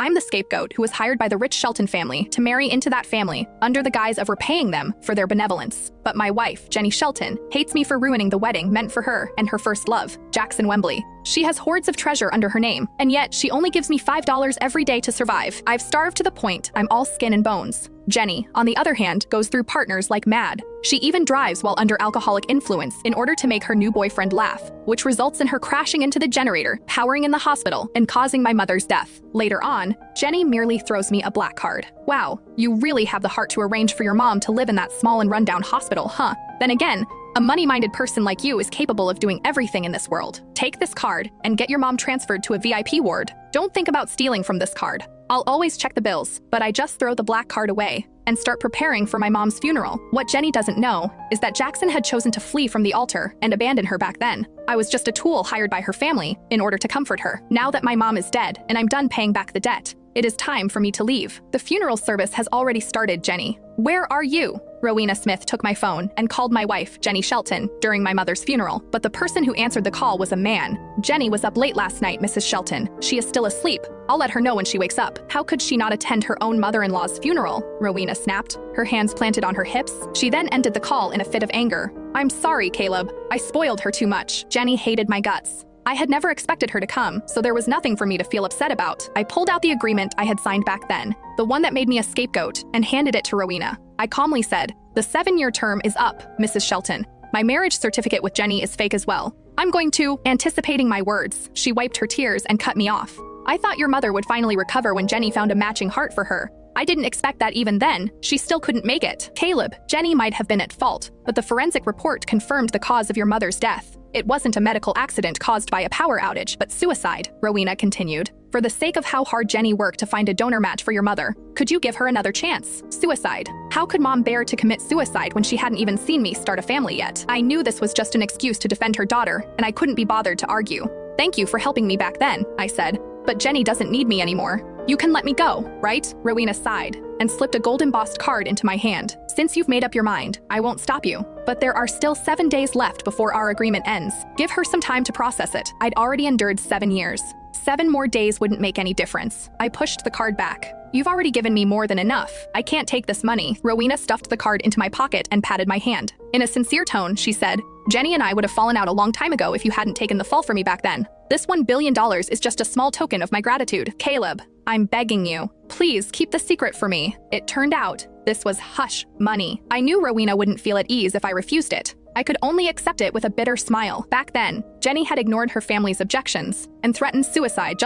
I'm the scapegoat who was hired by the rich Shelton family to marry into that family under the guise of repaying them for their benevolence. But my wife, Jenny Shelton, hates me for ruining the wedding meant for her and her first love, Jackson Wembley. She has hordes of treasure under her name, and yet she only gives me $5 every day to survive. I've starved to the point I'm all skin and bones. Jenny, on the other hand, goes through partners like mad. She even drives while under alcoholic influence in order to make her new boyfriend laugh, which results in her crashing into the generator, powering in the hospital, and causing my mother's death. Later on, Jenny merely throws me a black card. Wow, you really have the heart to arrange for your mom to live in that small and rundown hospital, huh? Then again, a money-minded person like you is capable of doing everything in this world. Take this card and get your mom transferred to a VIP ward. Don't think about stealing from this card. I'll always check the bills, but I just throw the black card away and start preparing for my mom's funeral. What Jenny doesn't know is that Jackson had chosen to flee from the altar and abandon her back then. I was just a tool hired by her family in order to comfort her. Now that my mom is dead and I'm done paying back the debt, it is time for me to leave. The funeral service has already started, Jenny. Where are you? Rowena Smith took my phone and called my wife, Jenny Shelton, during my mother's funeral, but the person who answered the call was a man. Jenny was up late last night, Mrs. Shelton. She is still asleep. I'll let her know when she wakes up. How could she not attend her own mother-in-law's funeral? Rowena snapped, her hands planted on her hips. She then ended the call in a fit of anger. I'm sorry, Caleb. I spoiled her too much. Jenny hated my guts. I had never expected her to come, so there was nothing for me to feel upset about. I pulled out the agreement I had signed back then, the one that made me a scapegoat, and handed it to Rowena. I calmly said, "The 7-year term is up, Mrs. Shelton. My marriage certificate with Jenny is fake as well. I'm going to," anticipating my words. She wiped her tears and cut me off. "I thought your mother would finally recover when Jenny found a matching heart for her. I didn't expect that even then. She still couldn't make it. Caleb, Jenny might have been at fault, but the forensic report confirmed the cause of your mother's death. It wasn't a medical accident caused by a power outage, but suicide," Rowena continued. "For the sake of how hard Jenny worked to find a donor match for your mother, could you give her another chance? Suicide. How could mom bear to commit suicide when she hadn't even seen me start a family yet?" I knew this was just an excuse to defend her daughter, and I couldn't be bothered to argue. "Thank you for helping me back then," I said, "but Jenny doesn't need me anymore. You can let me go, right?" Rowena sighed and slipped a gold-embossed card into my hand. "Since you've made up your mind, I won't stop you. But there are still 7 days left before our agreement ends. Give her some time to process it. I'd already endured 7 years. 7 more days wouldn't make any difference." I pushed the card back. "You've already given me more than enough. I can't take this money." Rowena stuffed the card into my pocket and patted my hand. In a sincere tone, she said, "Jenny and I would have fallen out a long time ago if you hadn't taken the fall for me back then. This $1 billion is just a small token of my gratitude. Caleb, I'm begging you. Please keep the secret for me." It turned out this was hush money. I knew Rowena wouldn't feel at ease if I refused it. I could only accept it with a bitter smile. Back then, Jenny had ignored her family's objections and threatened suicide just